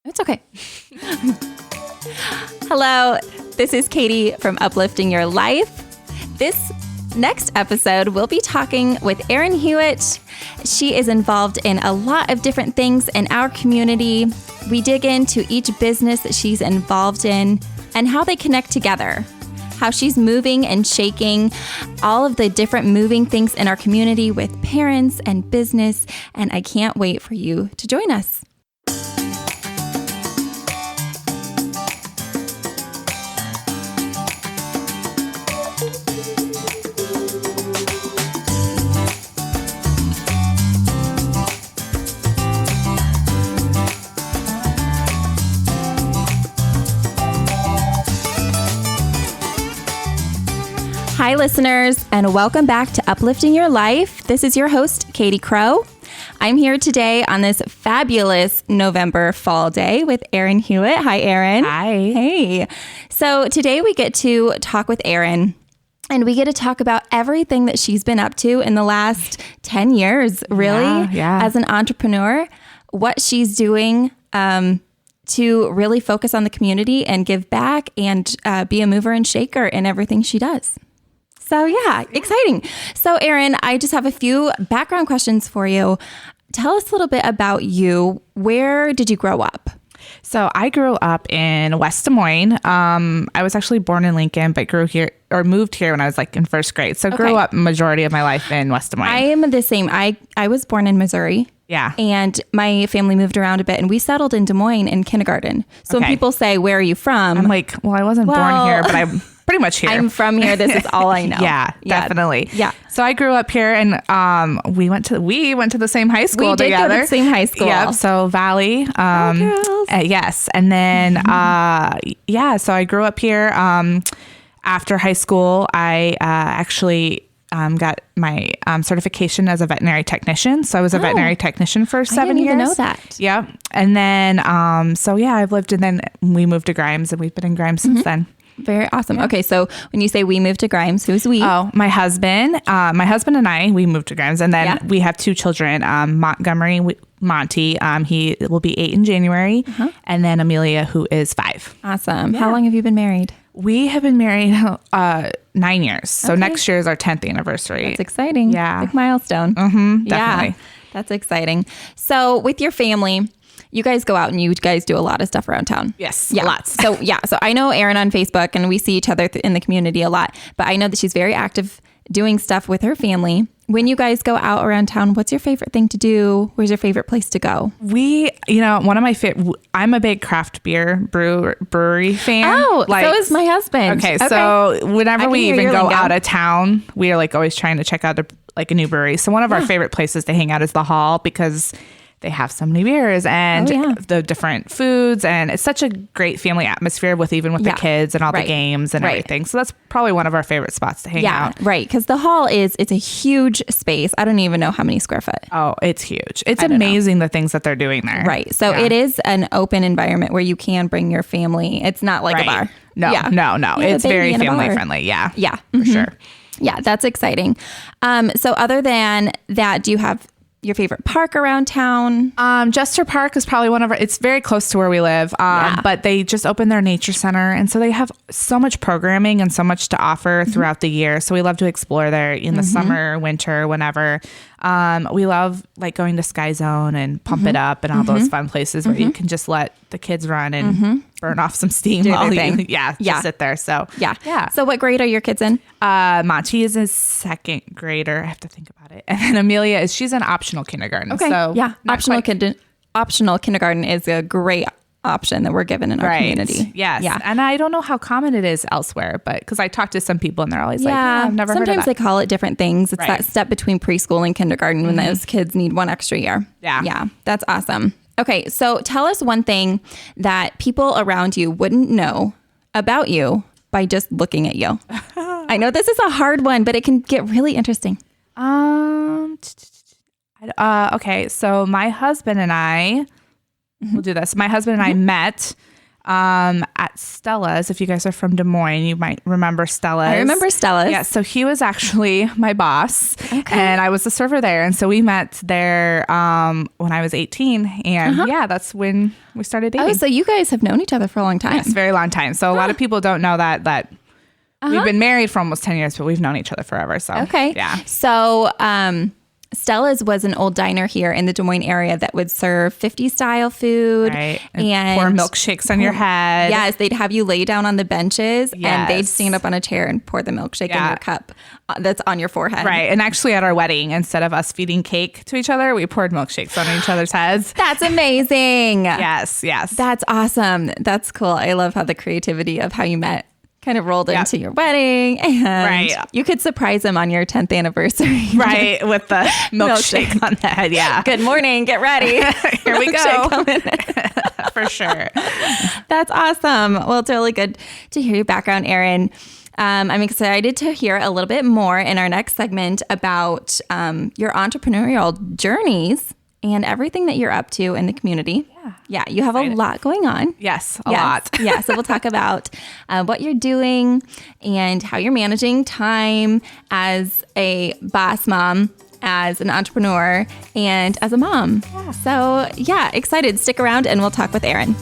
It's okay. Hello, this is Katie from Uplifting Your Life. This next episode, we'll be talking with Erin Huiatt. She is involved in a lot of different things in our community. We dig into each business that she's involved in and how they connect together, how she's moving and shaking all of the different moving things in our community with parents and business. And I can't wait for you to join us. Hi, listeners, and welcome back to Uplifting Your Life. This is your host, Katie Crow. I'm here today on this fabulous November fall day with Erin Huiatt. Hi, Erin. Hi. Hey. So today we get to talk with Erin, and we get to talk about everything that she's been up to in the last 10 years, really, as an entrepreneur, what she's doing to really focus on the community and give back and be a mover and shaker in everything she does. So yeah, exciting. So Erin, I just have a few background questions for you. Tell us a little bit about you. Where did you grow up? So I grew up in West Des Moines. I was actually born in Lincoln, but moved here when I was like in first grade. So grew up majority of my life in West Des Moines. I am the same. I was born in Missouri. Yeah. And my family moved around a bit and we settled in Des Moines in kindergarten. So when people say, where are you from? I'm like, well, I wasn't born here, but I'm pretty much here. I'm from here. This is all I know. Yeah, definitely. Yeah. So I grew up here and we went to the same high school together. We did go to the same high school. Yep. So Valley. Girls. Yes. And then, so I grew up here. After high school, I actually got my certification as a veterinary technician. So I was a veterinary technician for 7 years. I didn't even know that. Yep. And then, I've lived, and then we moved to Grimes, and we've been in Grimes since then. Very awesome. Yeah. Okay, so when you say we moved to Grimes, who's we? Oh, my husband and I, we moved to Grimes, and then we have two children, Montgomery, Monty, he will be 8 in January, and then Amelia, who is 5. Awesome. Yeah. How long have you been married? We have been married 9 years. So next year is our 10th anniversary. That's exciting. Yeah. Big milestone. Definitely. Yeah, that's exciting. So with your family, you guys go out and you guys do a lot of stuff around town. Yes, yeah. Lots. So I know Erin on Facebook and we see each other in the community a lot, but I know that she's very active doing stuff with her family. When you guys go out around town, what's your favorite thing to do? Where's your favorite place to go? One of my favorite, I'm a big craft beer brewery fan. Oh, so is my husband. Okay. So whenever we even go out of town, we are like always trying to check out a new brewery. So one of our favorite places to hang out is the Hall because they have so many beers and the different foods, and it's such a great family atmosphere with the kids and all the games and everything. So that's probably one of our favorite spots to hang out. Yeah, right. Because the Hall it's a huge space. I don't even know how many square foot. Oh, it's huge. It's amazing the things that they're doing there. Right. So it is an open environment where you can bring your family. It's not like a bar. No. It's very family friendly. Yeah. Yeah. For sure. Yeah, that's exciting. So other than that, do you have your favorite park around town? Jester Park is probably it's very close to where we live. But they just opened their nature center. And so they have so much programming and so much to offer throughout the year. So we love to explore there in the summer, winter, whenever. We love like going to Sky Zone and Pump It Up and all those fun places where you can just let the kids run and burn off some steam while you just sit there. So yeah. So what grade are your kids in? Monty is a second grader. I have to think about it. And then Amelia she's in optional kindergarten. Okay. So yeah. Optional kindergarten is a great option that we're given in our community. Yes. Yeah. And I don't know how common it is elsewhere, but because I talk to some people and they're always like, I've never heard of that. Sometimes they call it different things. It's that step between preschool and kindergarten when those kids need one extra year. Yeah. Yeah. That's awesome. Okay. So tell us one thing that people around you wouldn't know about you by just looking at you. I know this is a hard one, but it can get really interesting. Okay. So my husband and I, we'll do this. My husband and I met at Stella's. If you guys are from Des Moines, you might remember Stella's. I remember Stella's. Yeah, so he was actually my boss, and I was the server there. And so we met there when I was 18, and that's when we started dating. Oh, so you guys have known each other for a long time. Yes, very long time. So a lot of people don't know that we've been married for almost 10 years, but we've known each other forever. So yeah. So Stella's was an old diner here in the Des Moines area that would serve 50s style food. Right. And pour milkshakes on your head. Yes, they'd have you lay down on the benches and they'd stand up on a chair and pour the milkshake in your cup that's on your forehead. Right. And actually at our wedding, instead of us feeding cake to each other, we poured milkshakes on each other's heads. That's amazing. Yes. That's awesome. That's cool. I love how the creativity of how you met kind of rolled into your wedding, and you could surprise him on your 10th anniversary. Right, with the milkshake on the head. Yeah. Good morning. Get ready. Here we go. For sure. That's awesome. Well, it's really good to hear your background, Erin. I'm excited to hear a little bit more in our next segment about your entrepreneurial journeys and everything that you're up to in the community. Yeah, you have a lot going on. Yes, a lot. Yeah, so we'll talk about what you're doing and how you're managing time as a boss mom, as an entrepreneur, and as a mom. Yeah. So yeah, excited. Stick around and we'll talk with Erin.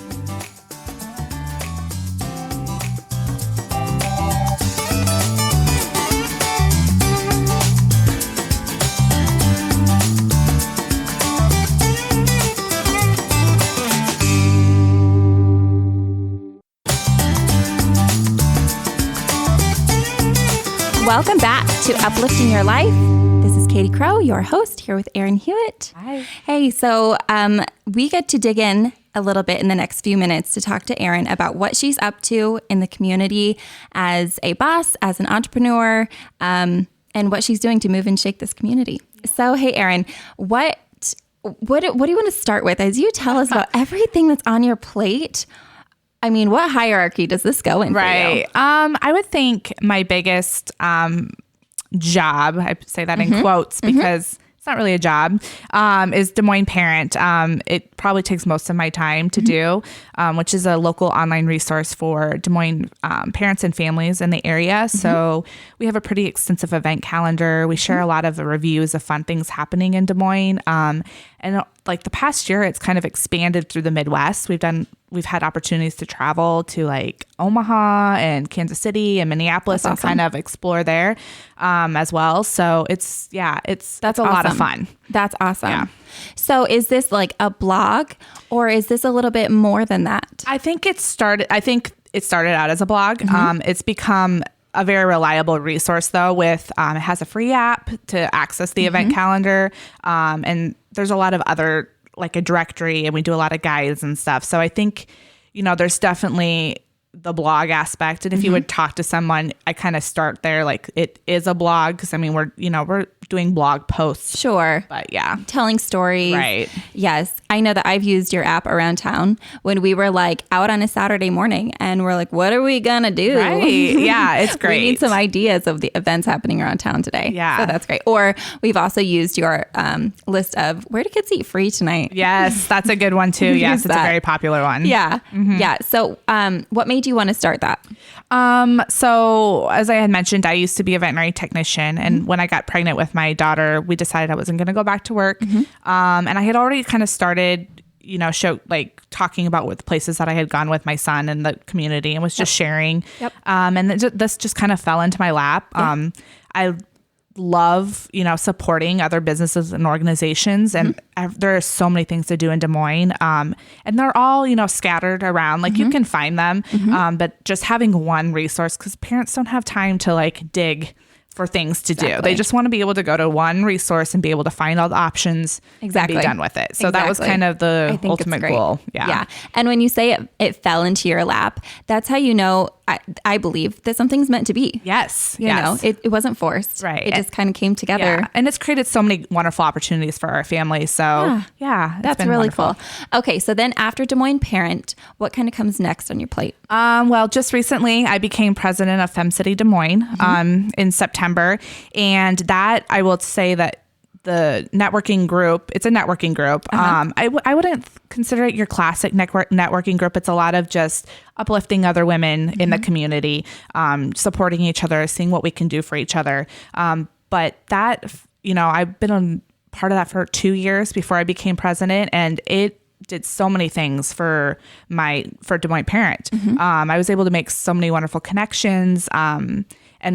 Welcome back to Uplifting Your Life. This is Katie Crow, your host, here with Erin Huiatt. Hi. Hey, so we get to dig in a little bit in the next few minutes to talk to Erin about what she's up to in the community as a boss, as an entrepreneur, and what she's doing to move and shake this community. So, hey, Erin, what do you want to start with as you tell us about everything that's on your plate? I mean, what hierarchy does this go in for you? I would think my biggest job, I say that in quotes because it's not really a job, is Des Moines Parent. It probably takes most of my time to do, which is a local online resource for Des Moines parents and families in the area. So we have a pretty extensive event calendar. We share a lot of reviews of fun things happening in Des Moines. And like the past year, it's kind of expanded through the Midwest. We've had opportunities to travel to like Omaha and Kansas City and Minneapolis and kind of explore there as well. So that's a lot of fun. That's awesome. Yeah. So is this like a blog or is this a little bit more than that? I think it started out as a blog. It's become a very reliable resource though with it has a free app to access the event calendar. And there's a lot of other like a directory and we do a lot of guides and stuff. So I think, there's definitely the blog aspect. And if you would talk to someone, I kind of start there. Like it is a blog. Cause I mean, we're doing blog posts. Sure. But yeah. Telling stories. Right. Yes. I know that I've used your app around town when we were like out on a Saturday morning and we're like, what are we going to do? Right. Yeah. It's great. We need some ideas of the events happening around town today. Yeah. So that's great. Or we've also used your list of where do kids eat free tonight? Yes. That's a good one too. Yes. It's a very popular one. Yeah. Yeah. So what made you want to start that? So as I had mentioned, I used to be a veterinary technician. And when I got pregnant with my daughter, we decided I wasn't going to go back to work. And I had already kind of started, talking about with places that I had gone with my son and the community and was just sharing. And this just kind of fell into my lap. I love, supporting other businesses and organizations. And there are so many things to do in Des Moines. And they're all, scattered around. Like you can find them. But just having one resource, because parents don't have time to like dig for things to do. They just want to be able to go to one resource and be able to find all the options and be done with it. So that was kind of the ultimate goal. Yeah. And when you say it fell into your lap, that's how I believe that something's meant to be. Yes. It wasn't forced. Right. It just kind of came together. Yeah. And it's created so many wonderful opportunities for our family. So that's really cool. Okay. So then after Des Moines Parent, what kind of comes next on your plate? Well, just recently I became president of Fem City Des Moines in September. And that I will say that the networking group. It's a networking group. I wouldn't consider it your classic networking group. It's a lot of just uplifting other women in the community, supporting each other, seeing what we can do for each other. But that, I've been on part of that for 2 years before I became president, and it did so many things for Des Moines Parent. I was able to make so many wonderful connections, and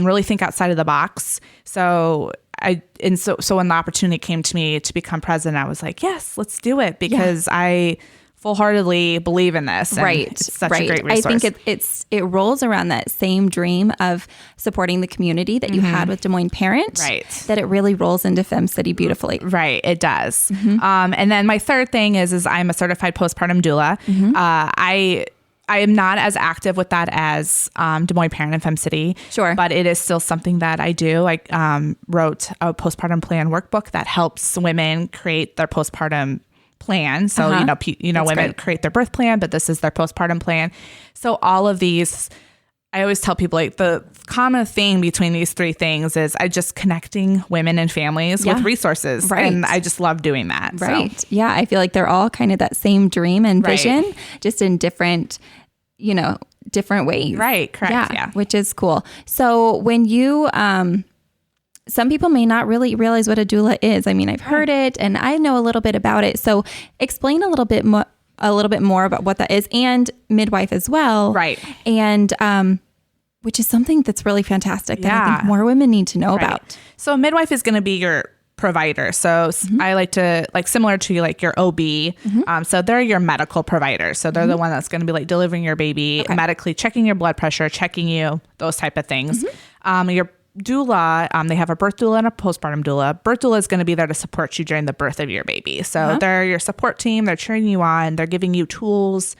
really think outside of the box. So when the opportunity came to me to become president, I was like, yes, let's do it, because I full-heartedly believe in this. Right. It's such a great resource. I think it rolls around that same dream of supporting the community that you had with Des Moines Parent. Right. That it really rolls into Fem City beautifully. Right. It does. And then my third thing is I'm a certified postpartum doula. I am not as active with that as Des Moines Parent and Fem City. Sure. But it is still something that I do. I wrote a postpartum plan workbook that helps women create their postpartum plan. So, women great. Create their birth plan, but this is their postpartum plan. So all of these, I always tell people, like, the common theme between these three things is I just connecting women and families with resources. Right. And I just love doing that. Right. So. Yeah. I feel like they're all kind of that same dream and vision, just in different, different ways. Right. Correct. Yeah. Which is cool. So when you, some people may not really realize what a doula is. I mean, I've heard it and I know a little bit about it. So explain a little bit more about what that is, and midwife as well. Right. And, which is something that's really fantastic that I think more women need to know about. So a midwife is going to be your provider. So I like to, similar to your OB. So they're your medical provider. So they're the one that's going to be delivering your baby, medically checking your blood pressure, checking you, those type of things. Your doula, they have a birth doula and a postpartum doula. Birth doula is going to be there to support you during the birth of your baby. So they're your support team. They're cheering you on. They're giving you tools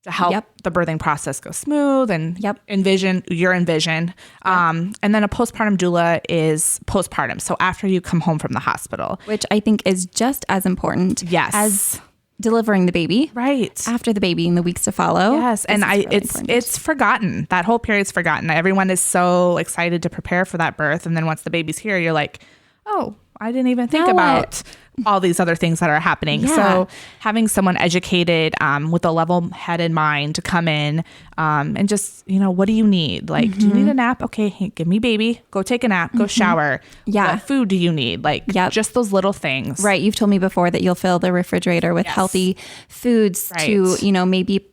to help the birthing process go smooth and envision. And then a postpartum doula is postpartum. So after you come home from the hospital. Which I think is just as important as delivering the baby. Right. After the baby in the weeks to follow. Yes. And it's forgotten. That whole period's forgotten. Everyone is so excited to prepare for that birth. And then once the baby's here, you're like, oh, I didn't even think about all these other things that are happening. Yeah. So having someone educated with a level-headed mind to come in and just, what do you need? Do you need a nap? Okay, hey, give me baby. Go take a nap. Go shower. Yeah. What food do you need? Just those little things. Right. You've told me before that you'll fill the refrigerator with healthy foods to, maybe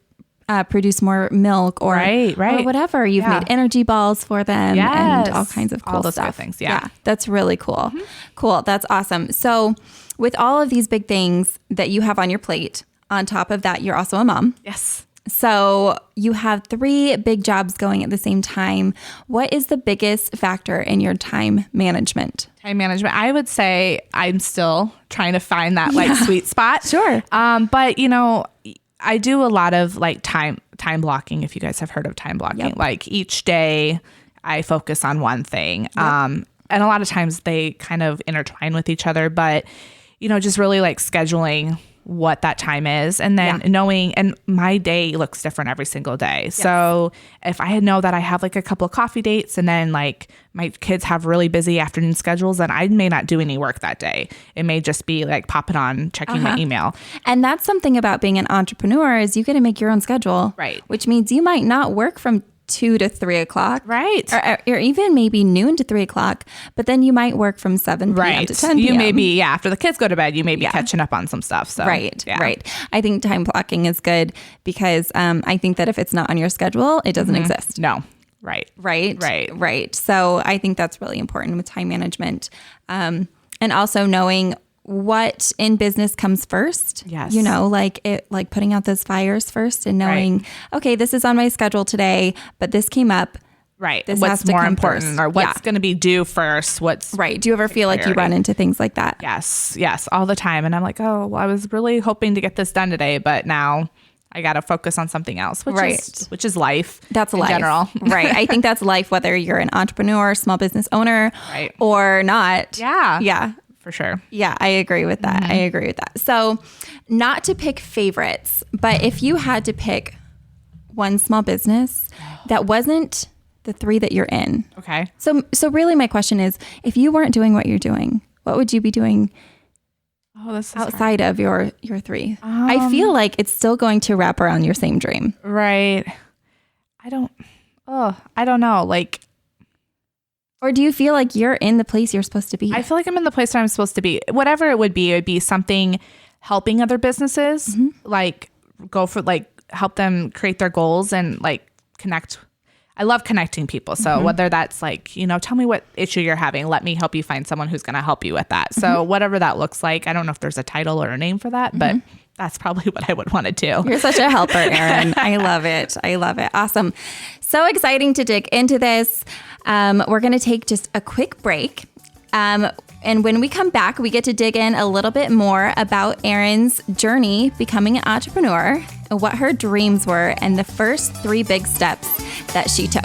produce more milk or whatever. You've made energy balls for them and all kinds of cool those stuff. Good things. Yeah. That's really cool. Cool. That's awesome. So with all of these big things that you have on your plate, on top of that, you're also a mom. Yes. So you have 3 big jobs going at the same time. What is the biggest factor in your time management? Time management. I would say I'm still trying to find that sweet spot. Sure. But I do a lot of time blocking. If you guys have heard of time blocking, each day I focus on one thing. And a lot of times they kind of intertwine with each other, but just really scheduling what that time is, and then knowing, and my day looks different every single day. Yes. So if I know that I have a couple of coffee dates, and then my kids have really busy afternoon schedules, then I may not do any work that day. It may just be popping on, checking my email. And that's something about being an entrepreneur is you get to make your own schedule, right? Which means you might not work from 2 to 3 o'clock. Right. Or even maybe noon to 3 o'clock, but then you might work from 7 p.m. to 10 p.m. You may be, after the kids go to bed, you may be catching up on some stuff. So Right. I think time blocking is good because I think that if it's not on your schedule, it doesn't exist. No. Right. So I think that's really important with time management. And also knowing what in business comes first. Yes. Putting out those fires first and knowing, okay, this is on my schedule today, but this came up. Right. This what's has to more come important first. or what's going to be due first? What's right. Do you ever feel like you run into things like that? Yes, all the time. And I'm like, oh, well, I was really hoping to get this done today, but now I got to focus on something else, which is life. That's life in general. Right. I think that's life, whether you're an entrepreneur, small business owner or not. Yeah. For sure. Yeah, I agree with that. So not to pick favorites, but if you had to pick one small business that wasn't the 3 that you're in. Okay. So really my question is, if you weren't doing what you're doing, what would you be doing outside of your 3? I feel like it's still going to wrap around your same dream. Right. I don't know. Like, or do you feel like you're in the place you're supposed to be? I feel like I'm in the place where I'm supposed to be. Whatever it would be something helping other businesses, like help them create their goals and like connect. I love connecting people. So whether that's like, tell me what issue you're having, let me help you find someone who's going to help you with that. So whatever that looks like, I don't know if there's a title or a name for that, but that's probably what I would want to do. You're such a helper, Erin. I love it. Awesome. So exciting to dig into this. We're going to take just a quick break. And when we come back, we get to dig in a little bit more about Erin's journey becoming an entrepreneur, what her dreams were, and the first 3 big steps that she took.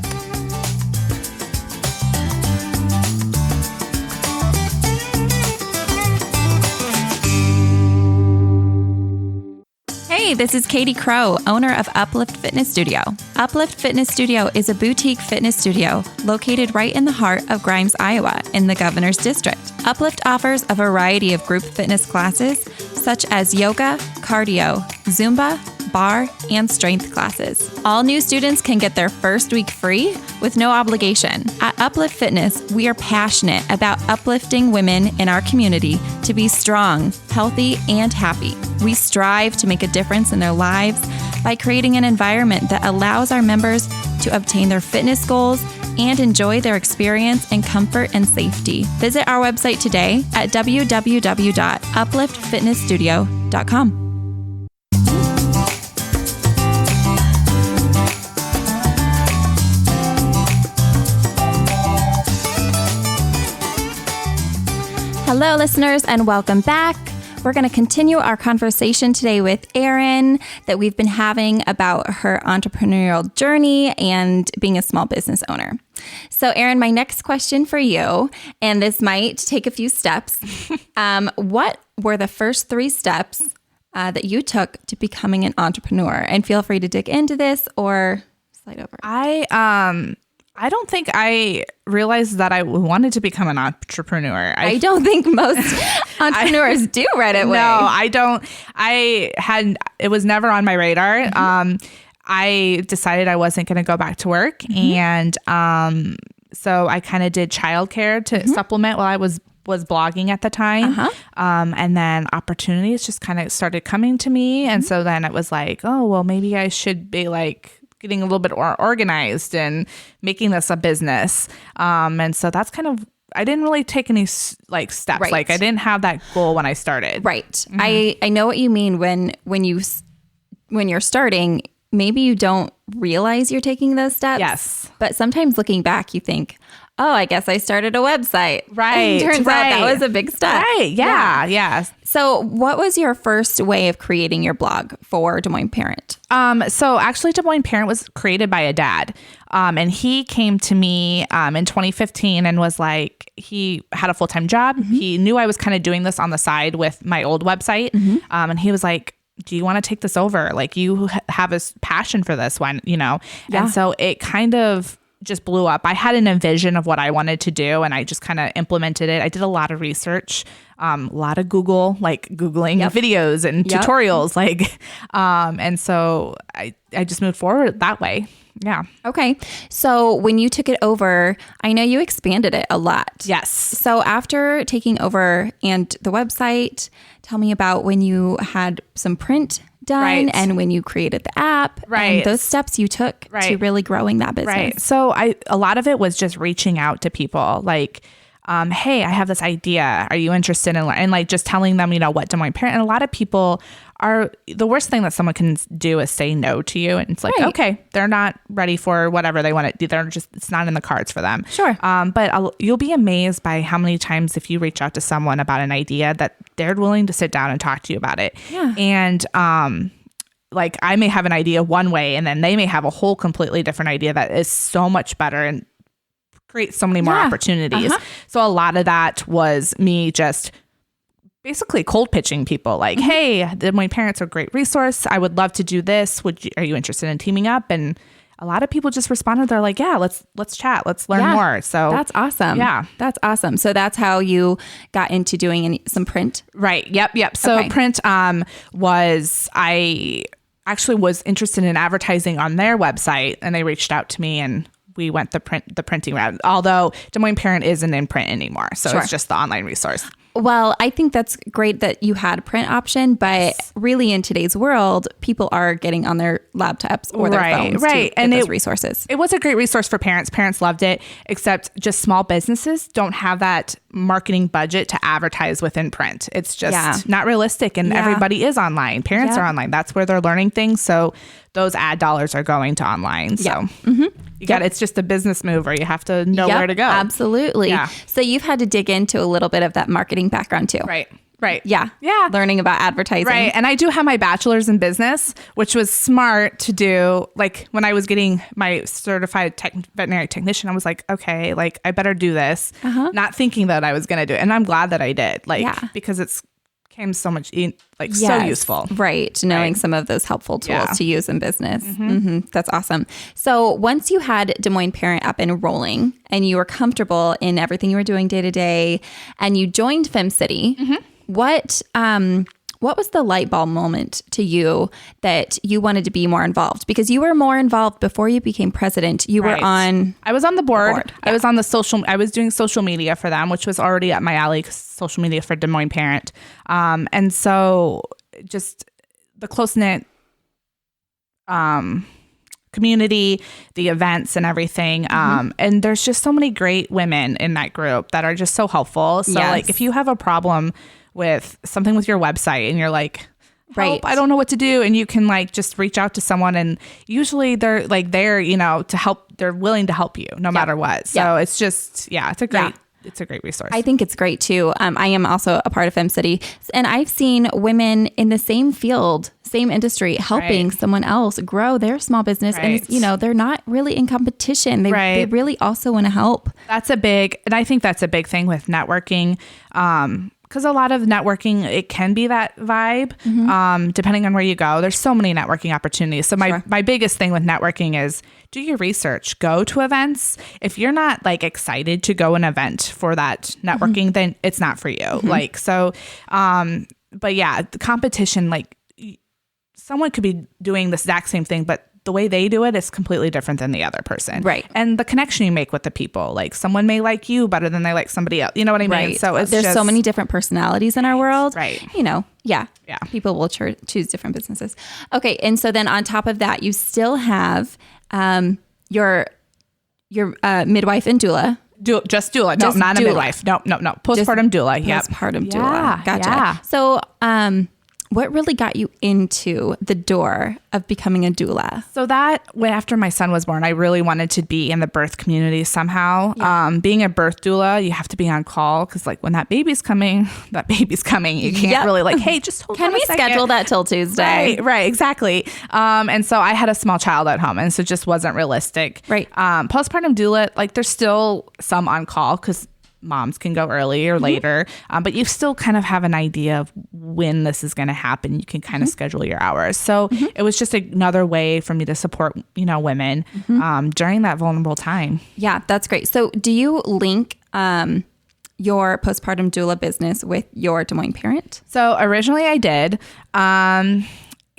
Hey, this is Katie Crow, owner of Uplift Fitness Studio. Uplift Fitness Studio is a boutique fitness studio located right in the heart of Grimes, Iowa, in the Governor's District. Uplift offers a variety of group fitness classes, such as yoga, cardio, Zumba, bar, and strength classes. All new students can get their first week free with no obligation. At Uplift Fitness, we are passionate about uplifting women in our community to be strong, healthy, and happy. We strive to make a difference in their lives by creating an environment that allows our members to obtain their fitness goals and enjoy their experience in comfort and safety. Visit our website today at www.upliftfitnessstudio.com. Hello, listeners, and welcome back. We're going to continue our conversation today with Erin that we've been having about her entrepreneurial journey and being a small business owner. So, Erin, my next question for you, and this might take a few steps. What were the first 3 steps that you took to becoming an entrepreneur? And feel free to dig into this or slide over. I don't think I realized that I wanted to become an entrepreneur. I don't think most entrepreneurs do right away. No, I don't. It was never on my radar. I decided I wasn't going to go back to work. And so I kind of did childcare to supplement while I was blogging at the time. And then opportunities just kind of started coming to me. And so then it was like, oh, well, maybe I should be like getting a little bit more organized and making this a business. And so that's kind of, I didn't really take any like steps. Right. Like I didn't have that goal when I started. Right. I know what you mean when you're starting, maybe you don't realize you're taking those steps. Yes. But sometimes looking back, you think, oh, I guess I started a website. Right. And turns out that was a big step. Right. Yeah. So what was your first way of creating your blog for Des Moines Parent? So actually Des Moines Parent was created by a dad. And he came to me in 2015 and was like, he had a full-time job. He knew I was kind of doing this on the side with my old website. And he was like, do you want to take this over? Like you have a passion for this one, And so it kind of just blew up. I had a vision of what I wanted to do and I just kind of implemented it. I did a lot of research, a lot of Googling videos and tutorials, and so I just moved forward that way. Yeah. Okay. So when you took it over, I know you expanded it a lot. Yes. So after taking over and the website, tell me about when you had some print done and when you created the app and those steps you took to really growing that business. Right. So a lot of it was just reaching out to people like, hey, I have this idea. Are you interested in and like just telling them, what Des Moines Parent. And a lot of people the worst thing that someone can do is say no to you. And it's like, okay, they're not ready for whatever they want to do. It's not in the cards for them. Sure. But you'll be amazed by how many times if you reach out to someone about an idea that they're willing to sit down and talk to you about it. Yeah. And, like I may have an idea one way and then they may have a whole completely different idea that is so much better and create so many more opportunities. So a lot of that was me just basically cold pitching people like, hey, Des Moines Parents are a great resource. I would love to do this. Are you interested in teaming up? And a lot of people just responded. They're like, yeah, let's chat. Let's learn more. So that's awesome. Yeah. That's awesome. So that's how you got into doing some print. Right. Yep. So print I actually was interested in advertising on their website, and they reached out to me, and we went the printing route. Although Des Moines Parent isn't in print anymore. So it's just the online resource. Well, I think that's great that you had a print option, but really in today's world, people are getting on their laptops or their phones to get those resources. It was a great resource for parents. Parents loved it, except just small businesses don't have that marketing budget to advertise within print. It's just not realistic, and everybody is online. Parents are online. That's where they're learning things. So those ad dollars are going to online. So it's just a business move where you have to know where to go. Absolutely. Yeah. So you've had to dig into a little bit of that marketing background too. Right. Yeah. Learning about advertising. Right. And I do have my bachelor's in business, which was smart to do. Like when I was getting my certified veterinary technician, I was like, okay, like I better do this, not thinking that I was going to do it. And I'm glad that I did, because it's became so much so useful. Right. Knowing some of those helpful tools to use in business. That's awesome. So once you had Des Moines Parent up and rolling and you were comfortable in everything you were doing day to day and you joined FemCity, what was the light bulb moment to you that you wanted to be more involved? Because you were more involved before you became president. You were on... I was on the board. I was on I was doing social media for them, which was already up my alley, social media for Des Moines Parent. And so just the close-knit community, the events and everything. And there's just so many great women in that group that are just so helpful. So like if you have a problem with something with your website and you're like, help, I don't know what to do. And you can like just reach out to someone, and usually they're like there, to help. They're willing to help you no matter what. So it's just, it's a great resource. I think it's great too. I am also a part of FemCity, and I've seen women in the same field, same industry, helping someone else grow their small business. And it's, they're not really in competition. They really also want to help. And I think that's a big thing with networking. Because a lot of networking, it can be that vibe, depending on where you go. There's so many networking opportunities. So my biggest thing with networking is do your research. Go to events. If you're not like excited to go an event for that networking, then it's not for you. But yeah, the competition, like someone could be doing the exact same thing, but the way they do it is completely different than the other person. Right. And the connection you make with the people, like someone may like you better than they like somebody else. You know what I mean? Right. So there's so many different personalities in our world. Right. People will choose different businesses. Okay. And so then on top of that, you still have your midwife and doula. Just doula. No, not doula. A midwife. No. Postpartum doula. Yep. Postpartum doula. Gotcha. Yeah. So, what really got you into the door of becoming a doula? So after my son was born, I really wanted to be in the birth community somehow. Yeah. Being a birth doula, you have to be on call because like when that baby's coming. You can't really like, hey, just hold on a second. Schedule that till Tuesday? Right, exactly. And so I had a small child at home, and so it just wasn't realistic. Right. Postpartum doula, like there's still some on call because moms can go early or later, but you still kind of have an idea of when this is going to happen. You can kind of schedule your hours. So it was just another way for me to support, women during that vulnerable time. Yeah, that's great. So do you link your postpartum doula business with your Des Moines Parent? So originally I did.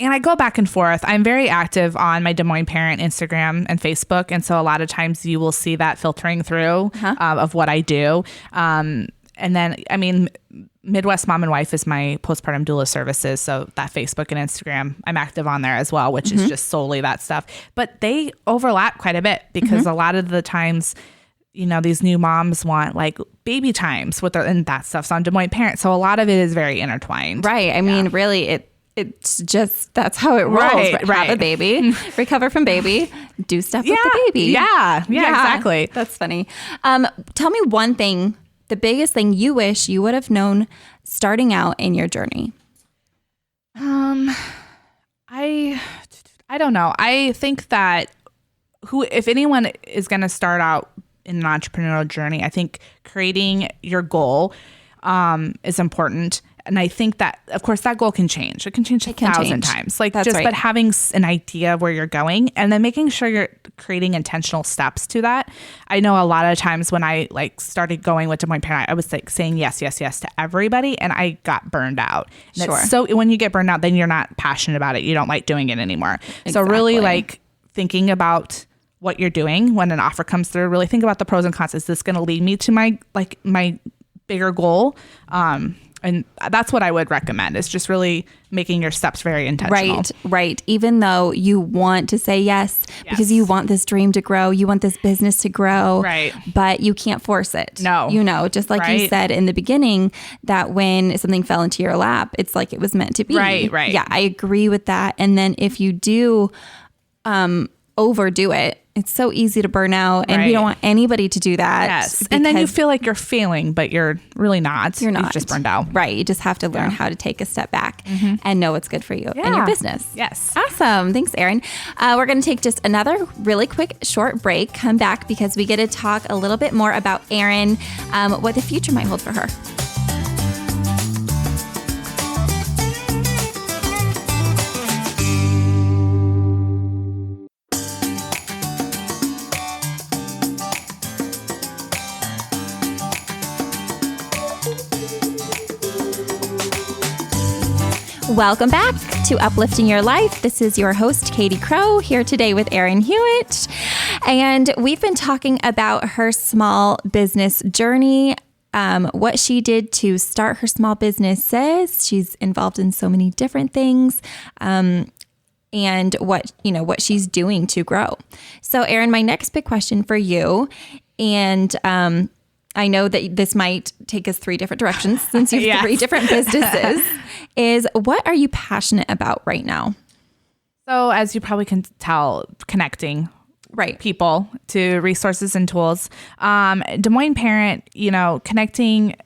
And I go back and forth. I'm very active on my Des Moines Parent Instagram and Facebook. And so a lot of times you will see that filtering through of what I do. And then, Midwest Mom and Wife is my postpartum doula services. So that Facebook and Instagram, I'm active on there as well, which is just solely that stuff. But they overlap quite a bit because a lot of the times, these new moms want like baby times and that stuff's on Des Moines Parent. So a lot of it is very intertwined. Right. I mean, really, it's just, that's how it rolls. Right. Have a baby, recover from baby, do stuff with the baby. Yeah, exactly. That's funny. Tell me one thing, the biggest thing you wish you would have known starting out in your journey. I don't know. I think that if anyone is going to start out in an entrepreneurial journey, I think creating your goal is important. And I think that, of course, that goal can change. It can change 1,000 times. Like That's just, right. but having an idea of where you're going and then making sure you're creating intentional steps to that. I know a lot of times when I like started going with Des Moines Parent, I was like saying yes to everybody, and I got burned out. And Sure. so when you get burned out, then you're not passionate about it. You don't like doing it anymore. Exactly. So really like thinking about what you're doing when an offer comes through, really think about the pros and cons. Is this going to lead me to my bigger goal? And that's what I would recommend, is just really making your steps very intentional. Right. Even though you want to say yes, because you want this dream to grow, you want this business to grow, right? But you can't force it. No. Just like you said in the beginning, that when something fell into your lap, it's like it was meant to be. Right. Yeah, I agree with that. And then if you do overdo it, it's so easy to burn out, and we don't want anybody to do that. Yes. And then you feel like you're failing, but you're really not. You're not. You've just burned out. Right. You just have to learn how to take a step back and know what's good for you and your business. Yes. Awesome. Thanks, Erin. We're going to take just another really quick short break, come back because we get to talk a little bit more about Erin, what the future might hold for her. Welcome back to Uplifting Your Life. This is your host, Katie Crow, here today with Erin Huiatt. And we've been talking about her small business journey, what she did to start her small businesses. She's involved in so many different things, and what she's doing to grow. So, Erin, my next big question for you, and I know that this might take us 3 different directions since you have 3 different businesses, is what are you passionate about right now? So as you probably can tell, connecting people to resources and tools. Des Moines Parent, connecting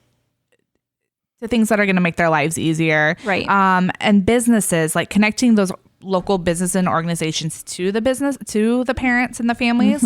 to things that are going to make their lives easier. Right. And businesses, like connecting those local business and organizations to the parents and the families.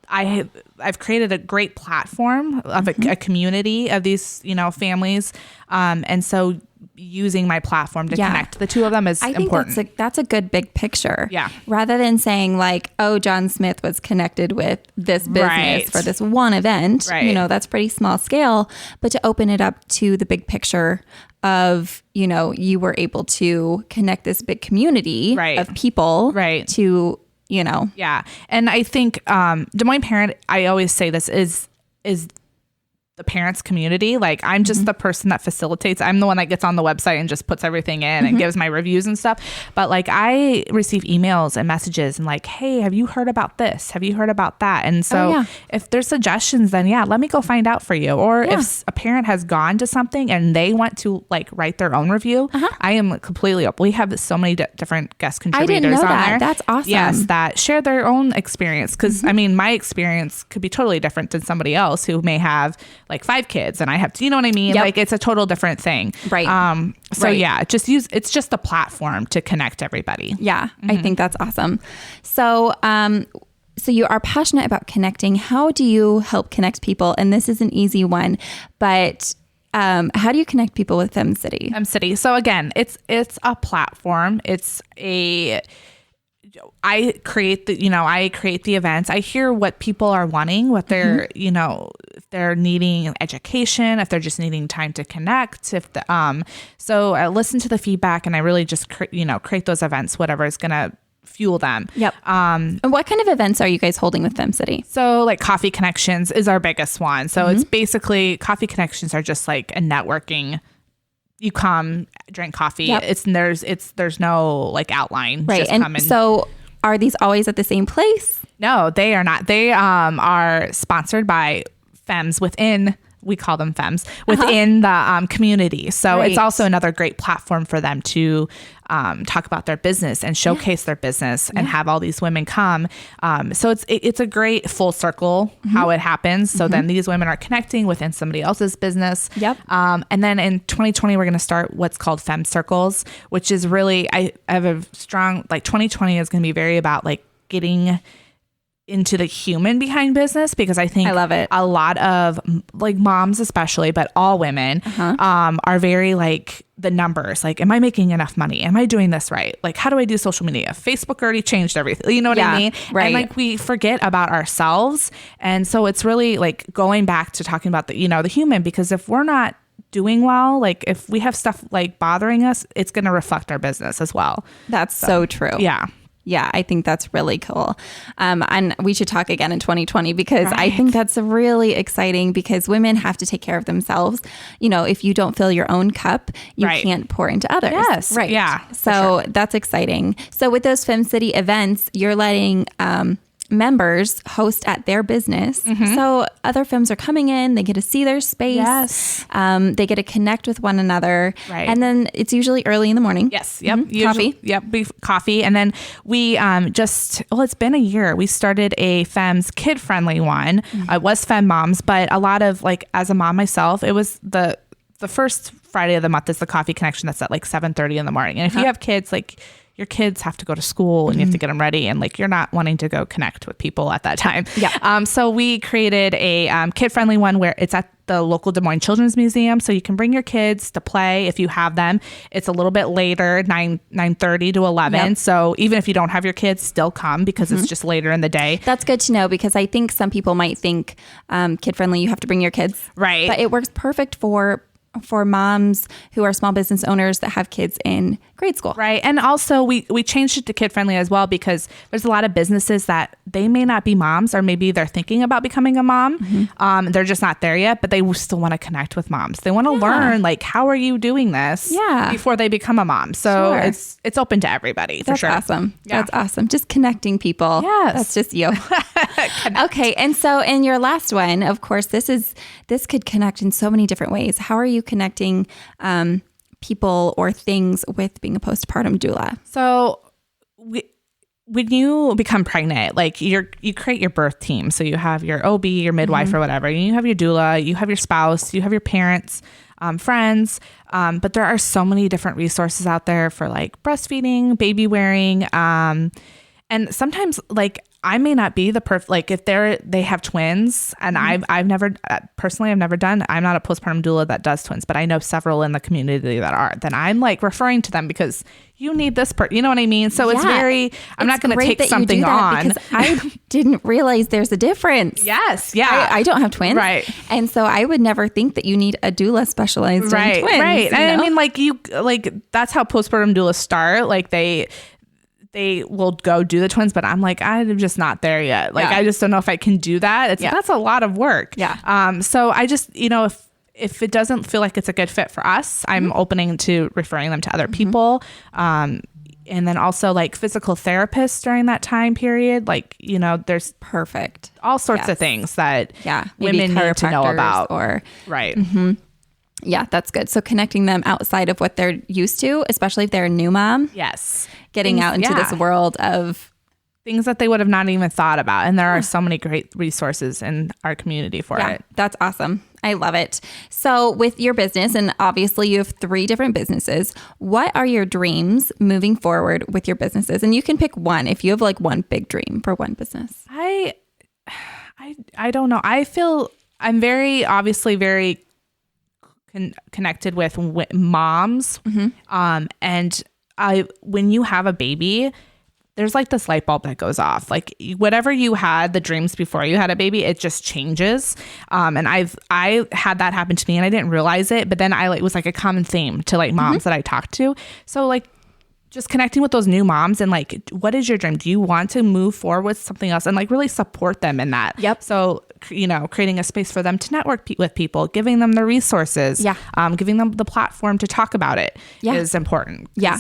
I've created a great platform of a community of these, families. And so using my platform to connect the two of them is important. I think that's a good big picture. Yeah. Rather than saying like, oh, John Smith was connected with this business for this one event, that's pretty small scale, but to open it up to the big picture of, you were able to connect this big community of people to, Yeah. And I think Des Moines Parent, I always say this is the parents community. Like I'm just the person that facilitates. I'm the one that gets on the website and just puts everything in and gives my reviews and stuff. But like I receive emails and messages and like, hey, have you heard about this? Have you heard about that? And so if there's suggestions, then let me go find out for you. Or if a parent has gone to something and they want to like write their own review, I am completely open. We have so many different guest contributors I didn't know on that. there. That's awesome. Yes, that share their own experience. Because I mean, my experience could be totally different than somebody else who may have like 5 kids and I have, you know what I mean? Yep. Like it's a total different thing. Right. It's just a platform to connect everybody. Yeah. I think that's awesome. So, so you are passionate about connecting. How do you help connect people? And this is an easy one, but how do you connect people with FemCity? FemCity. So again, it's a platform. I create the events. I hear what people are wanting, what they're, if they're needing education, if they're just needing time to connect, so I listen to the feedback and I really just, create those events, whatever is going to fuel them. Yep. And what kind of events are you guys holding with FemCity? So like Coffee Connections is our biggest one. So it's basically Coffee Connections are just like a networking. You come, drink coffee. Yep. There's no like outline. Right. Just and so are these always at the same place? No, they are not. They are sponsored by Femmes within, we call them Femmes, within the community. So it's also another great platform for them to talk about their business and showcase their business and have all these women come. So it's a great full circle how it happens. So then these women are connecting within somebody else's business. Yep. And then in 2020, we're going to start what's called Femme Circles, which is really, I have a strong, like 2020 is going to be very about like getting into the human behind business, because I think I love it. A lot of like moms especially, but all women are very like the numbers. Like, am I making enough money? Am I doing this right? Like, how do I do social media? Facebook already changed everything. You know what I mean? Right. And like we forget about ourselves. And so it's really like going back to talking about the, you know, the human, because if we're not doing well, like if we have stuff like bothering us, it's going to reflect our business as well. That's so true. Yeah. Yeah, I think that's really cool. And we should talk again in 2020, because I think that's really exciting, because women have to take care of themselves. You know, if you don't fill your own cup, you can't pour into others. Yes. Right. Yeah. So that's exciting. So with those Fem City events, you're letting members host at their business. So other femmes are coming in, they get to see their space. Yes. They get to connect with one another. Right. And then it's usually early in the morning. Yes. Yep. Coffee. Yep. Coffee. And then we it's been a year. We started a Femmes kid friendly one. It was Femme Moms, but a lot of like, as a mom myself, it was the first Friday of the month is the coffee connection. That's at like 7:30 in the morning. And if you have kids, like your kids have to go to school and you have to get them ready, and like you're not wanting to go connect with people at that time. Yeah. So we created a kid-friendly one where it's at the local Des Moines Children's Museum, so you can bring your kids to play if you have them. It's a little bit later, 9:30 to 11. Yep. So even if you don't have your kids, still come, because it's just later in the day. That's good to know, because I think some people might think kid-friendly, you have to bring your kids. Right. But it works perfect for moms who are small business owners that have kids in grade school. Right. And also we changed it to kid friendly as well, because there's a lot of businesses that they may not be moms, or maybe they're thinking about becoming a mom. They're just not there yet, but they still want to connect with moms. They want to learn, like, how are you doing this before they become a mom? So it's open to everybody. That's for sure. Awesome. Yeah. That's awesome. Just connecting people. Yes. That's just you. Okay. And so in your last one, of course, this could connect in so many different ways. How are you connecting people or things with being a postpartum doula? So when you become pregnant, like you create your birth team. So you have your OB, your midwife or whatever. You have your doula, you have your spouse, you have your parents, friends. But there are so many different resources out there for like breastfeeding, baby wearing. And sometimes like I may not be the perfect, like if they have twins, and I've never done, I'm not a postpartum doula that does twins, but I know several in the community that are, then I'm like referring to them, because you need this part, you know what I mean? So I'm not going to take something on. Because I didn't realize there's a difference. Yes. Yeah. I don't have twins. Right. And so I would never think that you need a doula specialized in twins. Right. And I mean, like that's how postpartum doulas start. Like they will go do the twins, but I'm like, I'm just not there yet. Like, I just don't know if I can do that. That's a lot of work. Yeah. So I just, if it doesn't feel like it's a good fit for us, I'm opening to referring them to other people. And then also like physical therapists during that time period. Like, there's perfect all sorts of things that women need to know about. Right. Yeah, that's good. So connecting them outside of what they're used to, especially if they're a new mom. Yes. Getting out into this world of things that they would have not even thought about. And there are so many great resources in our community for it. That's awesome. I love it. So with your business, and obviously you have 3 different businesses, what are your dreams moving forward with your businesses? And you can pick one if you have like one big dream for one business. I don't know. I feel I'm very connected with moms. And when you have a baby, there's like this light bulb that goes off. Like whatever you had, the dreams before you had a baby, it just changes. And I had that happen to me, and I didn't realize it, but then it was like a common theme to like moms that I talked to. So like just connecting with those new moms and like, what is your dream? Do you want to move forward with something else? And like really support them in that. Yep. So, creating a space for them to network with people, giving them the resources, giving them the platform to talk about it is important. Yeah.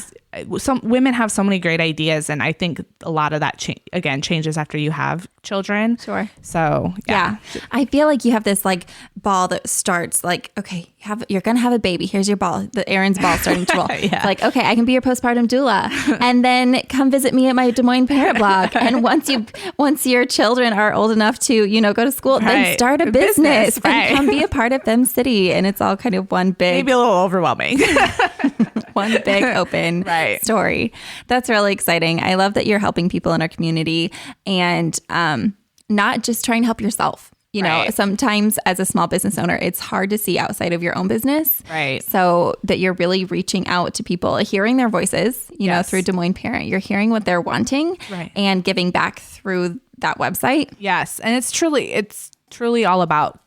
Some women have so many great ideas, and I think a lot of that changes after you have children. Sure. So I feel like you have this like ball that starts like, okay, you're gonna have a baby. Here's your ball. The Erin's ball starting to roll. It's like, okay, I can be your postpartum doula, and then come visit me at my Des Moines parent blog. And once your children are old enough to go to school Well, then start a business right. and come be a part of Fem City. And it's all kind of one big... Maybe a little overwhelming. one big open story. That's really exciting. I love that you're helping people in our community and not just trying to help yourself. You know, sometimes as a small business owner, it's hard to see outside of your own business. Right. So that you're really reaching out to people, hearing their voices, you know, through Des Moines Parent. You're hearing what they're wanting and giving back through that website. Yes. And it's truly all about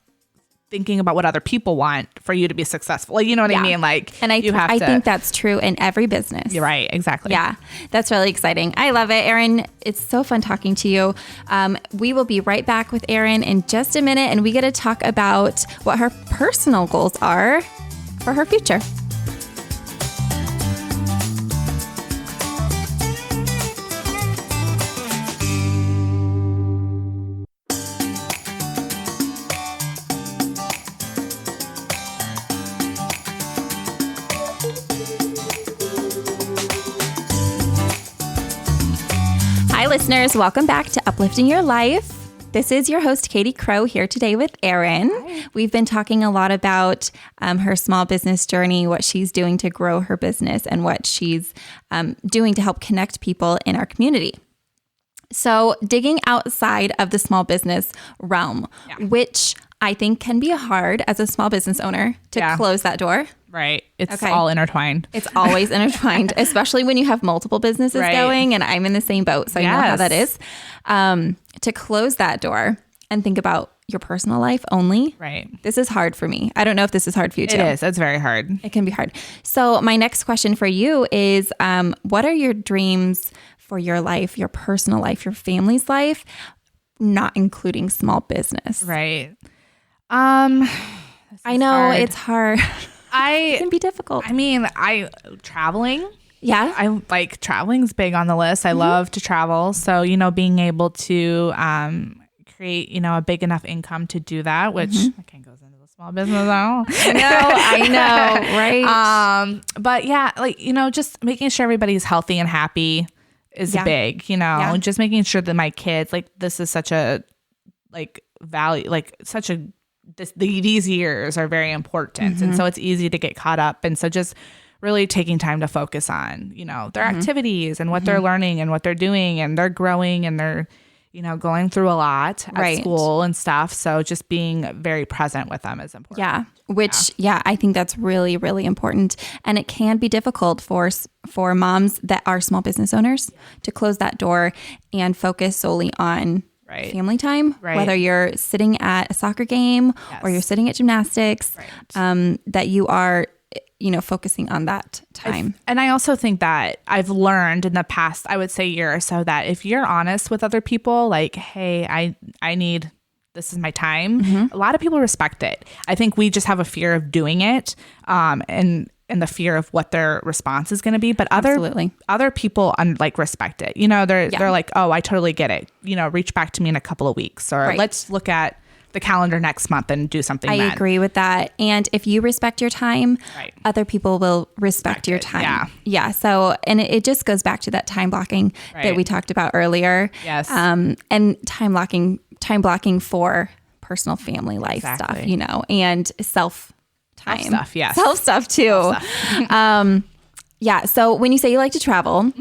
thinking about what other people want for you to be successful. Like, you know what I mean? Like, and I think that's true in every business. You're right. Exactly. Yeah. That's really exciting. I love it, Erin. It's so fun talking to you. We will be right back with Erin in just a minute, and we get to talk about what her personal goals are for her future. Hi, listeners. Welcome back to Uplifting Your Life. This is your host, Katie Crow, here today with Erin. Hi. We've been talking a lot about her small business journey, what she's doing to grow her business, and what she's doing to help connect people in our community. So digging outside of the small business realm, which I think can be hard as a small business owner to close that door. Right. It's all intertwined. It's always intertwined, especially when you have multiple businesses going, and I'm in the same boat. So I know how that is. To close that door and think about your personal life only. Right. This is hard for me. I don't know if this is hard for you too. It is. It's very hard. It can be hard. So my next question for you is, what are your dreams for your life, your personal life, your family's life, not including small business? Right. I know it's hard. It can be difficult. I mean, traveling. Yeah. I like traveling's big on the list. I love to travel. So, you know, being able to create, you know, a big enough income to do that, which kind of goes into the small business now. I know, right? But yeah, like, you know, just making sure everybody's healthy and happy is big, you know, just making sure that my kids, like, this is such a like value, like such a these years are very important. And so it's easy to get caught up. And so just really taking time to focus on, you know, their activities and what they're learning and what they're doing, and they're growing and they're, you know, going through a lot at school and stuff. So just being very present with them is important. Yeah. Which, I think that's really, really important. And it can be difficult for moms that are small business owners to close that door and focus solely on family time, whether you're sitting at a soccer game or you're sitting at gymnastics, that you are, you know, focusing on that time. And I also think that I've learned in the past, I would say year or so, that if you're honest with other people, like, hey, I need, this is my time. A lot of people respect it. I think we just have a fear of doing it. And the fear of what their response is going to be, but other people like respect it. You know, they're like, oh, I totally get it. You know, reach back to me in a couple of weeks, or let's look at the calendar next month and do something. I agree with that. And if you respect your time, other people will respect your time. Yeah. So, and it just goes back to that time blocking that we talked about earlier. Yes. And time blocking for personal family life stuff, you know, and self stuff, self stuff too. So when you say you like to travel,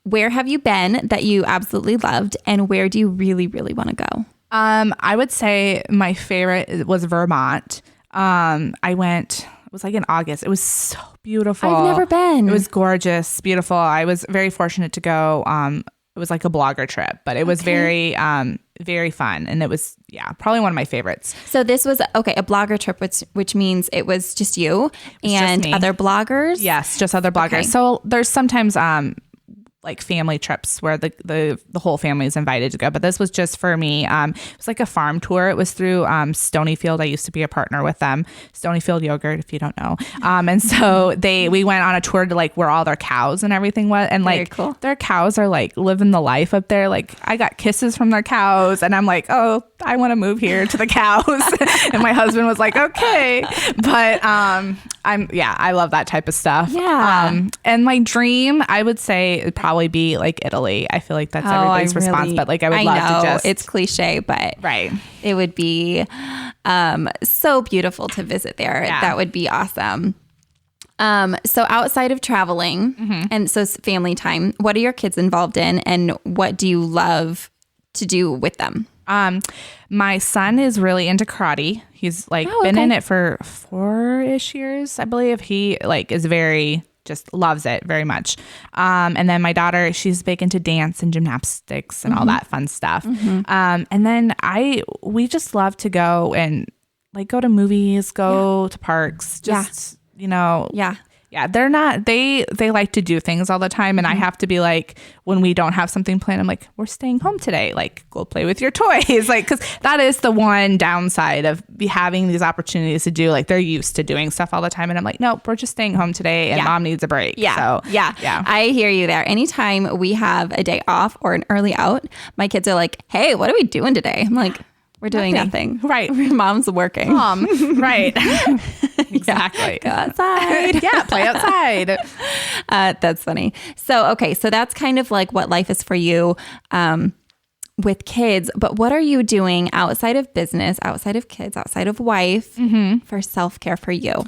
where have you been that you absolutely loved, and where do you really, really want to go? I would say my favorite was Vermont. I went, it was like in August. It was so beautiful. I've never been. It was gorgeous, beautiful. I was very fortunate to go. It was like a blogger trip, but it was very, very fun. And it was, probably one of my favorites. So this was, a blogger trip, which means it was just you and other bloggers? Yes, just other bloggers. Okay. So there's sometimes like family trips where the whole family is invited to go, but this was just for me. It was like a farm tour. It was through Stonyfield. I used to be a partner with them. Stonyfield Yogurt, if you don't know. And so we went on a tour to like where all their cows and everything was, and like their cows are like living the life up there. Like I got kisses from their cows, and I'm like, oh, I want to move here to the cows. And my husband was like, okay, but I love that type of stuff. Yeah. And my dream, I would say, it'd probably be like Italy. I feel like that's everybody's response, but like I would love to just. It's cliche, but it would be so beautiful to visit there. Yeah. That would be awesome. So outside of traveling and so family time, what are your kids involved in and what do you love to do with them? My son is really into karate. He's like been in it for 4-ish years, I believe. He like is just loves it very much. And then my daughter, she's big into dance and gymnastics and all that fun stuff. And then we just love to go and like go to movies, go to parks, just, Yeah, they're not, they like to do things all the time. And I have to be like, when we don't have something planned, I'm like, we're staying home today. Like, go play with your toys. Like, cause that is the one downside of having these opportunities to do, like they're used to doing stuff all the time. And I'm like, nope, we're just staying home today and mom needs a break. Yeah. So, yeah. I hear you there. Anytime we have a day off or an early out, my kids are like, hey, what are we doing today? I'm like, we're doing nothing. Right. Mom's working. Right. Exactly. Go outside. Play outside. That's funny. So that's kind of like what life is for you with kids. But what are you doing outside of business, outside of kids, outside of wife for self-care for you?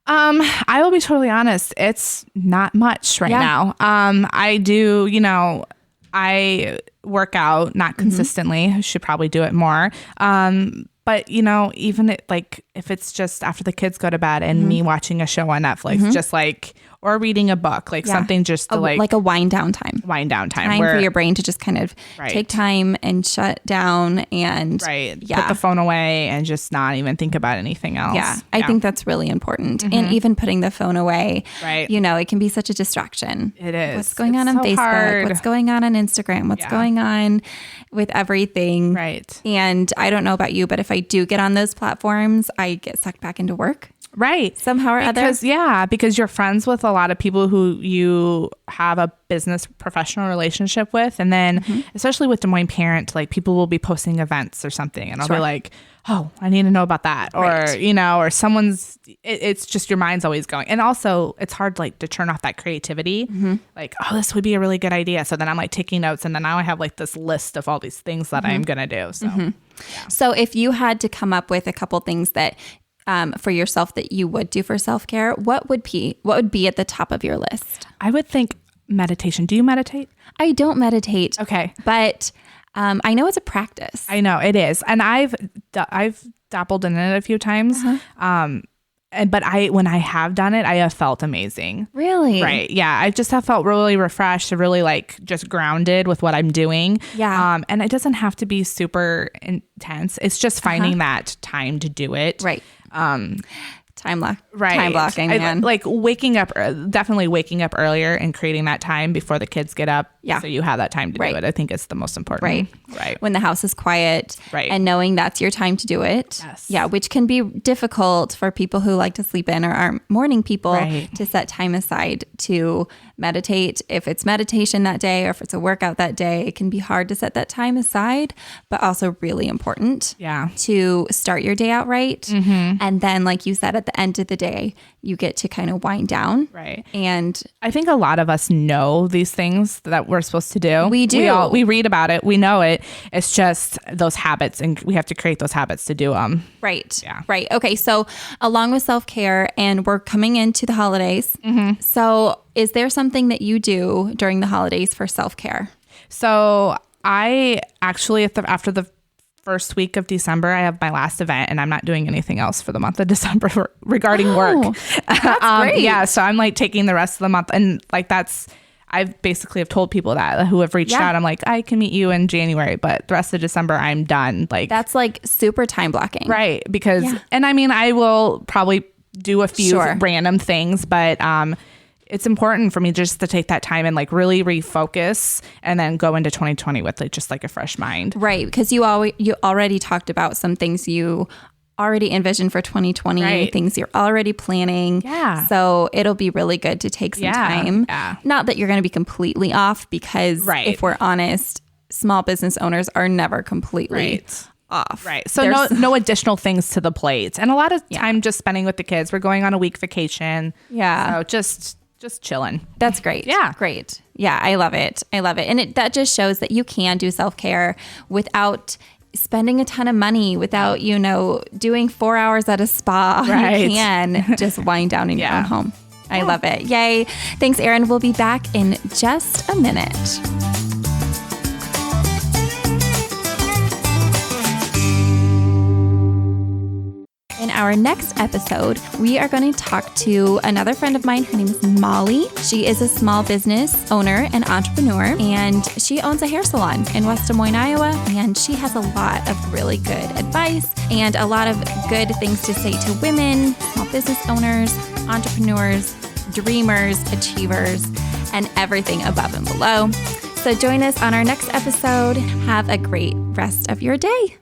I will be totally honest. It's not much right now. I do, I work out, not consistently. I should probably do it more. But, even if it's just after the kids go to bed and me watching a show on Netflix, just like, or reading a book, like something just to like a wind down time. Time for your brain to just kind of take time and shut down and put the phone away and just not even think about anything else. Yeah. I think that's really important. And even putting the phone away, it can be such a distraction. It is. What's going on Facebook? Hard. What's going on Instagram? What's going on with everything? Right. And I don't know about you, but if I do get on those platforms, I get sucked back into work. Right. Somehow or other. Because you're friends with a lot of people who you have a business professional relationship with. And then especially with Des Moines Parent, like people will be posting events or something and I'll be like, oh, I need to know about that. Or, or someone's, it's just your mind's always going. And also it's hard like to turn off that creativity. Like, oh, this would be a really good idea. So then I'm like taking notes and then now I have like this list of all these things that I'm going to do. So, So if you had to come up with a couple things that for yourself that you would do for self-care, what would be at the top of your list? I would think meditation. Do you meditate? I don't meditate. Okay. But I know it's a practice. I know it is. And I've dabbled in it a few times. But when I have done it, I have felt amazing. Really? Right. Yeah. I just have felt really refreshed, really like just grounded with what I'm doing. Yeah. And it doesn't have to be super intense. It's just finding that time to do it. Right. Time blocking, man. Like waking up, definitely waking up earlier and creating that time before the kids get up. Yeah. So you have that time to do it. I think it's the most important. Right. When the house is quiet. Right. And knowing that's your time to do it. Yes. Yeah. Which can be difficult for people who like to sleep in or aren't morning people to set time aside to meditate. If it's meditation that day or if it's a workout that day, it can be hard to set that time aside, but also really important to start your day out right. And then, like you said, at the end of the day, you get to kind of wind down. Right. And I think a lot of us know these things that we're supposed to do. We do. We read about it. We know it. It's just those habits and we have to create those habits to do them. Right. Yeah. Right. Okay. So along with self-care and we're coming into the holidays. So is there something that you do during the holidays for self-care? So I actually, after the first week of December, I have my last event and I'm not doing anything else for the month of December regarding work. That's great. Yeah. So I'm like taking the rest of the month and like I basically have told people that who have reached out. I'm like, I can meet you in January, but the rest of December I'm done. Like that's like super time blocking. Right. Because, and I mean, I will probably do a few random things, but it's important for me just to take that time and like really refocus and then go into 2020 with like just like a fresh mind. Right. Because you already talked about some things you already envisioned for 2020, things you're already planning. Yeah. So it'll be really good to take some time. Yeah. Not that you're going to be completely off because if we're honest, small business owners are never completely off. Right. So no additional things to the plate. And a lot of time just spending with the kids. We're going on a week vacation. Yeah. So just chilling. That's great. Yeah. Great. Yeah. I love it. And that just shows that you can do self-care without spending a ton of money, without, doing 4 hours at a spa. Right. You can just wind down in your own home. I love it. Yay. Thanks, Erin. We'll be back in just a minute. In our next episode, we are going to talk to another friend of mine. Her name is Molly. She is a small business owner and entrepreneur, and she owns a hair salon in West Des Moines, Iowa. And she has a lot of really good advice and a lot of good things to say to women, small business owners, entrepreneurs, dreamers, achievers, and everything above and below. So join us on our next episode. Have a great rest of your day.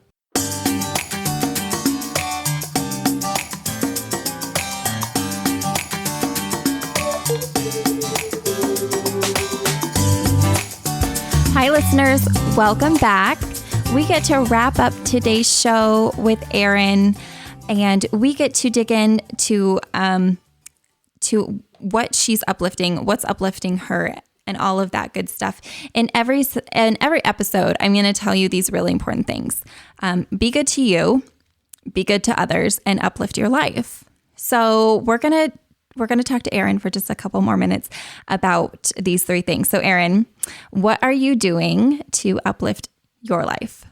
Hi, listeners. Welcome back. We get to wrap up today's show with Erin, and we get to dig into to what she's uplifting, what's uplifting her, and all of that good stuff. In every episode, I'm going to tell you these really important things. Be good to you, be good to others, and uplift your life. So we're going to talk to Erin for just a couple more minutes about these 3 things. So Erin, what are you doing to uplift your life?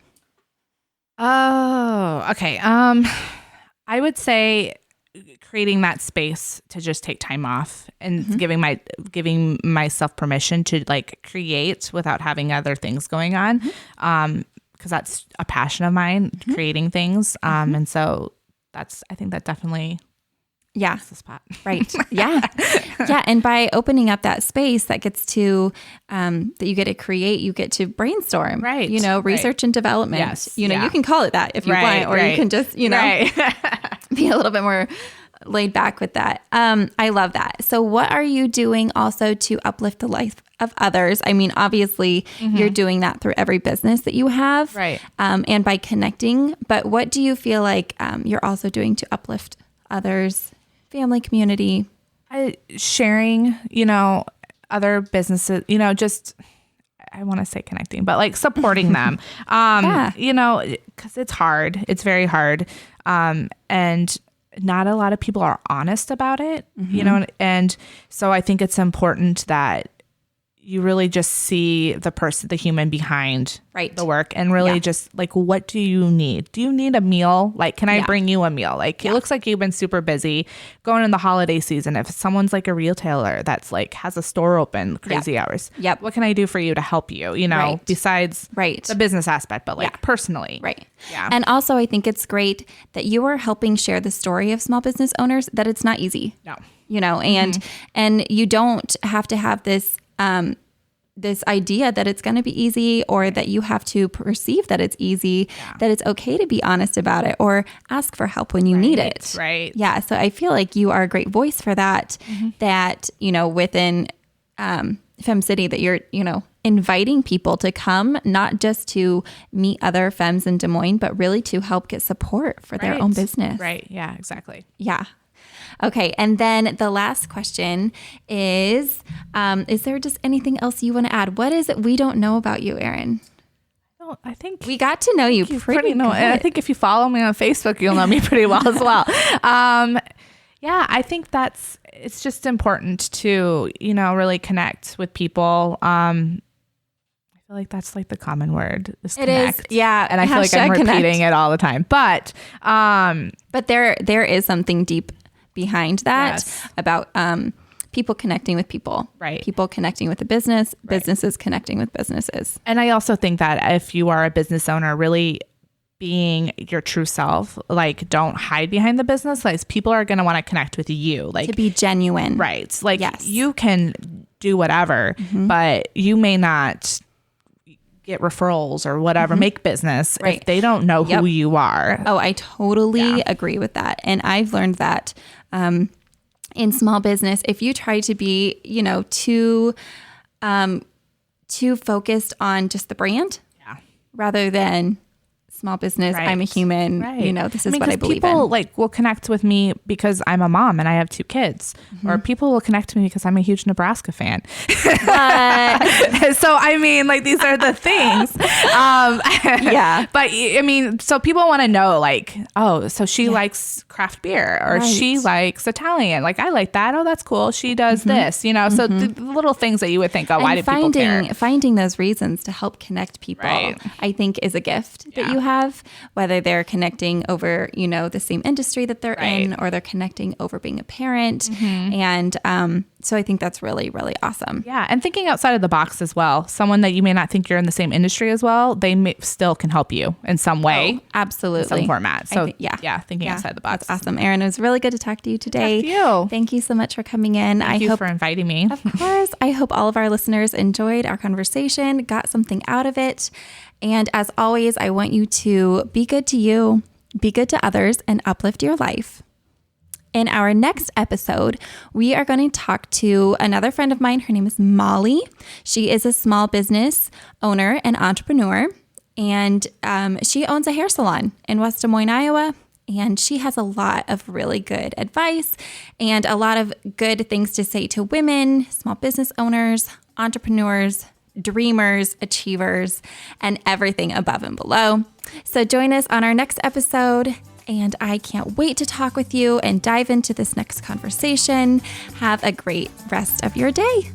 Oh, okay. I would say creating that space to just take time off and giving myself permission to create without having other things going on. Because that's a passion of mine, creating things. And so I think that definitely that's the spot. Right. Yeah. Yeah. And by opening up that space that gets to, that you get to create, you get to brainstorm, right. Research and development, yes. you can call it that if you want, or you can just, be a little bit more laid back with that. I love that. So what are you doing also to uplift the life of others? I mean, obviously you're doing that through every business that you have, right. And by connecting, but what do you feel like, you're also doing to uplift others? Family, community, sharing, other businesses, just, I want to say connecting, but supporting them, because it's hard. It's very hard. And not a lot of people are honest about it, and so I think it's important that you really just see the person, the human behind the work, and really just what do you need? Do you need a meal? Can I bring you a meal? It looks like you've been super busy going in the holiday season. If someone's a retailer that's has a store open crazy hours, what can I do for you to help you? Besides the business aspect, but personally. Right. Yeah. And also I think it's great that you are helping share the story of small business owners, that it's not easy. No. And you don't have to have this idea that it's going to be easy, or that you have to perceive that it's easy, that it's okay to be honest about it or ask for help when you need it. Right. Yeah. So I feel like you are a great voice for that, that, within Femme City, that you're, inviting people to come, not just to meet other femmes in Des Moines, but really to help get support for their own business. Right. Yeah, exactly. Yeah. Okay. And then the last question is there just anything else you want to add? What is it we don't know about you, Erin? Well, I think we got to know you pretty good. And I think if you follow me on Facebook, you'll know me pretty well as well. Yeah, I think it's just important to, really connect with people. I feel like that's the common word. Is connect. It is. Yeah. And I feel like I'm repeating it all the time. But there is something deep behind that about people connecting with people, right? People connecting with the business, businesses connecting with businesses. And I also think that if you are a business owner, really being your true self, don't hide behind the business. People are going to want to connect with you, to be genuine, right? You can do whatever, but you may not get referrals or whatever, make business if they don't know who you are. Oh, I totally agree with that. And I've learned that in small business, if you try to be, too focused on just the brand rather than small business. Right. I'm a human. Right. You know, this is what I believe people in. Like will connect with me because I'm a mom and I have 2 kids, or people will connect to me because I'm a huge Nebraska fan. So I mean, like, these are the things. Yeah. But I mean, so people want to know, like, oh, so she likes craft beer, or she likes Italian. Like, I like that. Oh, that's cool. She does this, you know. So the little things that you would think, oh, why do people care? Finding those reasons to help connect people, I think, is a gift that you have, whether they're connecting over, you know, the same industry that they're in, or they're connecting over being a parent. And so I think that's really, really awesome. Yeah. And thinking outside of the box as well. Someone that you may not think you're in the same industry as well, they still can help you in some way. Oh, absolutely. In some format. So thinking outside the box. That's awesome. Erin, it was really good to talk to you today. Thank you. Thank you so much for coming in. Thank you for inviting me. Of course. I hope all of our listeners enjoyed our conversation, got something out of it. And as always, I want you to be good to you, be good to others, and uplift your life. In our next episode, we are going to talk to another friend of mine. Her name is Molly. She is a small business owner and entrepreneur, and she owns a hair salon in West Des Moines, Iowa. And she has a lot of really good advice and a lot of good things to say to women, small business owners, entrepreneurs, dreamers, achievers, and everything above and below. So join us on our next episode. And I can't wait to talk with you and dive into this next conversation. Have a great rest of your day.